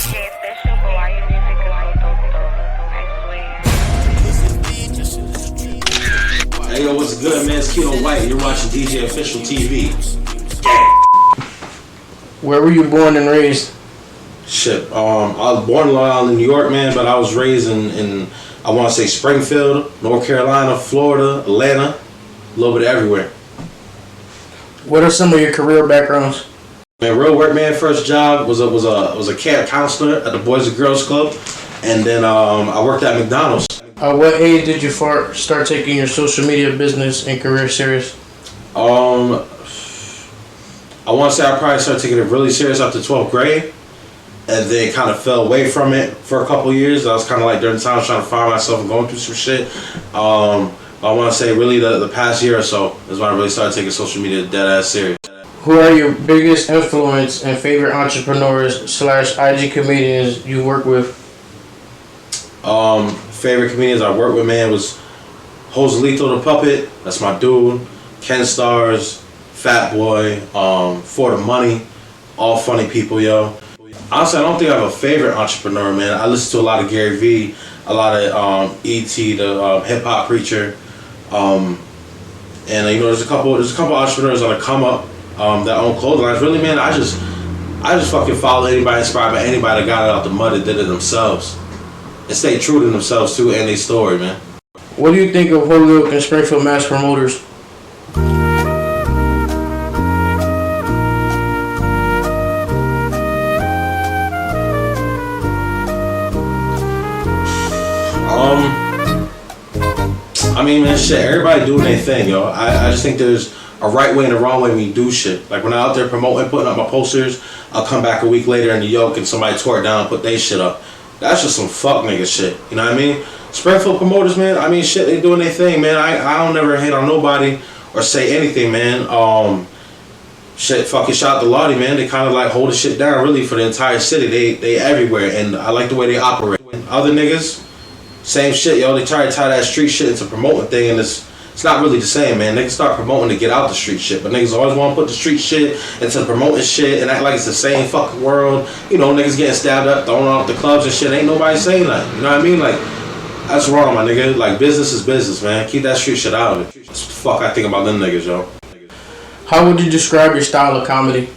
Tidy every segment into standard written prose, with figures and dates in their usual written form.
DjOfficial, but why your music is so dope, though? I swear. Hey yo, what's good, man? It's Keto White. You're watching DjOfficialTv. Where were you born and raised? Shit, I was born in Long Island, New York, man, but I was raised in I want to say Springfield, North Carolina, Florida, Atlanta, a little bit everywhere. What are some of your career backgrounds? Man, real work, man. First job was a camp counselor at the Boys and Girls Club, and then I worked at McDonald's. At what age did you start taking your social media business and career serious? I want to say I probably started taking it really serious after 12th grade, and then kind of fell away from it for a couple years. I was kind of like during the time I was trying to find myself and going through some shit. I want to say really the past year or so is when I really started taking social media dead ass serious. Who are your biggest influence and favorite entrepreneurs / IG comedians you work with? Favorite comedians I worked with, man, was Joselito the Puppet. That's my dude. Ken Stars, Fat Boy, For the Money. All funny people, yo. Honestly, I don't think I have a favorite entrepreneur, man. I listen to a lot of Gary Vee, a lot of E.T., the hip hop preacher, and you know, there's a couple entrepreneurs that have come up that own clothing lines. Really, man, I just fucking follow anybody inspired by anybody that got it out the mud and did it themselves, and stay true to themselves too and their story, man. What do you think of Holyoke and Springfield mass promoters? I mean, man, shit, everybody doing their thing, yo. I just think there's a right way and a wrong way when you do shit. Like when I'm out there promoting, putting up my posters, I'll come back a week later in the yoke and somebody tore it down and put their shit up. That's just some fuck nigga shit. You know what I mean? Springfield promoters, man, I mean, shit, they doing their thing, man. I don't never hate on nobody or say anything, man. Shit, fucking shout out to Lottie, man. They kind of like hold the shit down really for the entire city. They everywhere, and I like the way they operate. Other niggas, same shit, yo. They try to tie that street shit into promoting thing, and it's not really the same, man. They can start promoting to get out the street shit, but niggas always want to put the street shit into promoting shit and act like it's the same fucking world. You know, niggas getting stabbed up, thrown off the clubs and shit. Ain't nobody saying that. You know what I mean? Like, that's wrong, my nigga. Like, business is business, man. Keep that street shit out of it. That's what the fuck I think about them niggas, yo. How would you describe your style of comedy?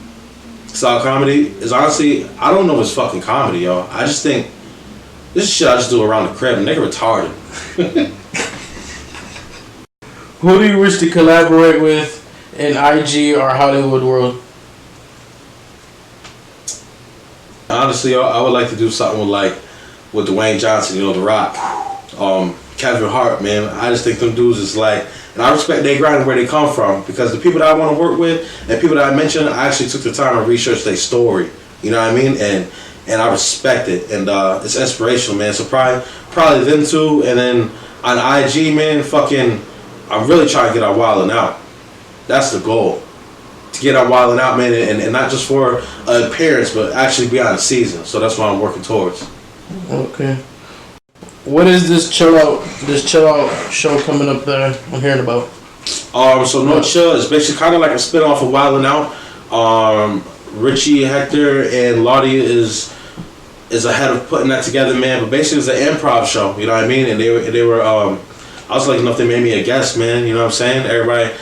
Style of comedy is honestly, I don't know if it's fucking comedy, yo. I just think this is shit I just do around the crib. Nigga retarded. Who do you wish to collaborate with in IG or Hollywood world? Honestly, yo, I would like to do something with Dwayne Johnson, you know, The Rock. Kevin Hart, man. I just think them dudes is like, and I respect their grind and where they come from, because the people that I want to work with and people that I mentioned, I actually took the time to research their story. You know what I mean? And I respect it, and it's inspirational, man. So probably them two, and then on IG, man, fucking, I'm really trying to get on Wildin' Out. That's the goal, to get on Wildin' Out, man, and not just for an appearance, but actually be on the season. So that's what I'm working towards. Okay. What is this chill out show coming up that I'm hearing about? So No Chill is basically kind of like a spin-off of Wildin' Out. Richie, Hector, and Lottie is ahead of putting that together, man. But basically, it's an improv show. You know what I mean? And they were. I was lucky enough they made me a guest, man. You know what I'm saying? Everybody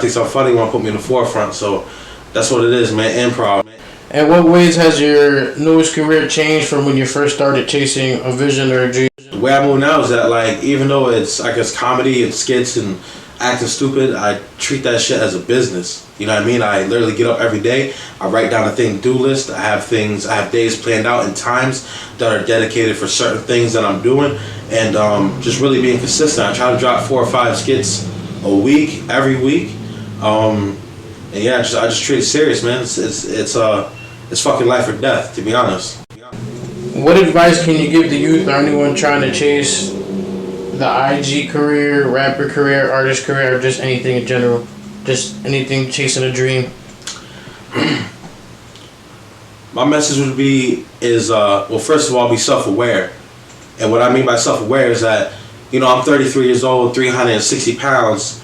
thinks I'm funny, want to put me in the forefront. So that's what it is, man. Improv. And what ways has your newest career changed from when you first started chasing a vision or a dream? The way I move now is that, like, even though it's, I guess, comedy and skits and acting stupid, I treat that shit as a business. You know what I mean? I literally get up every day, I write down a to-do list, I have days planned out and times that are dedicated for certain things that I'm doing, and just really being consistent. I try to drop 4 or 5 skits a week, every week, and yeah, I just treat it serious, man. It's fucking life or death, to be honest. What advice can you give the youth or anyone trying to chase the IG career, rapper career, artist career, or just anything in general? Just anything chasing a dream? My message would be well, first of all, be self-aware. And what I mean by self-aware is that, you know, I'm 33 years old, 360 pounds.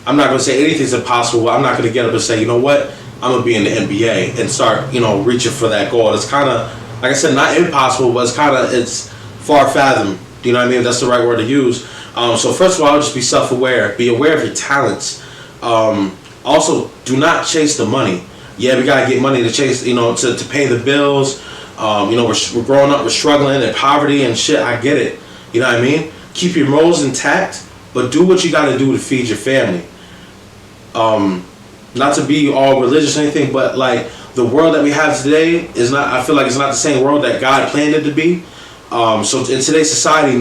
I'm not going to say anything's impossible. I'm not going to get up and say, you know what, I'm going to be in the NBA and start, you know, reaching for that goal. It's kind of like I said, not impossible, but it's far fathomed. You know what I mean? If that's the right word to use. So first of all, just be self-aware. Be aware of your talents. Also, do not chase the money. Yeah, we gotta get money to chase, to pay the bills. We're growing up, we're struggling in poverty and shit. I get it. You know what I mean? Keep your morals intact, but do what you gotta do to feed your family. Not to be all religious or anything, but like the world that we have today is not. I feel like it's not the same world that God planned it to be. So in today's society,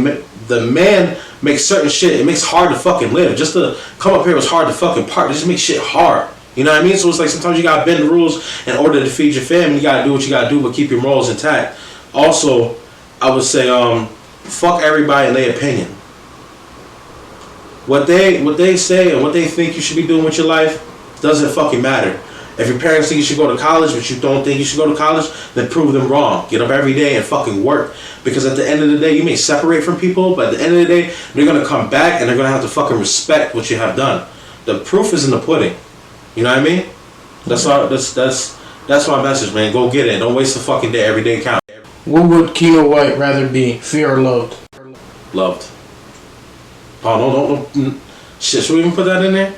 the man makes certain shit. It makes it hard to fucking live. Just to come up here was hard to fucking park. It just makes shit hard. You know what I mean? So it's like sometimes you gotta bend the rules in order to feed your family. You gotta do what you gotta do, but keep your morals intact. Also, I would say, fuck everybody and their opinion. What they say and what they think you should be doing with your life doesn't fucking matter. If your parents think you should go to college, but you don't think you should go to college, then prove them wrong. Get up every day and fucking work. Because at the end of the day, you may separate from people, but at the end of the day, they're gonna come back and they're gonna have to fucking respect what you have done. The proof is in the pudding. You know what I mean? That's my message, man. Go get it. Don't waste a fucking day. Every day count. What would Keno White rather be, fear or loved? Loved. Oh, don't. Shit, should we even put that in there?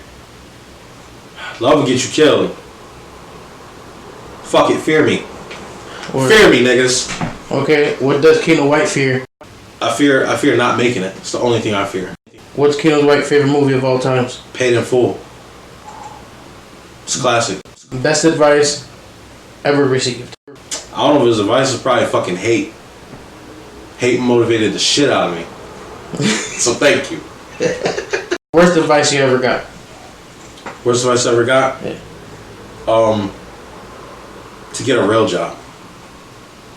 Love will get you killed. Fuck it, fear me. Fear me, niggas. Okay, what does Keno White fear? I fear not making it. It's the only thing I fear. What's Keno White's favorite movie of all times? Paid in Full. It's classic. Best advice ever received? I don't know if his advice is probably fucking hate. Hate motivated the shit out of me. So thank you. Worst advice you ever got? Worst advice I ever got? Yeah. To get a real job.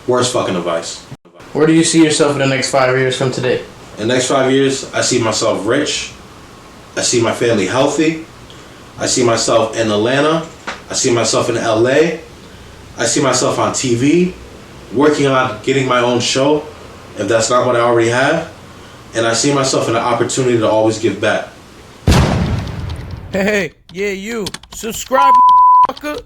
Worst fucking advice. Where do you see yourself in the next 5 years from today? In the next 5 years, I see myself rich. I see my family healthy. I see myself in Atlanta. I see myself in LA. I see myself on TV, working on getting my own show, if that's not what I already have. And I see myself in an opportunity to always give back. Hey, yeah, you. Subscribe, motherfucker.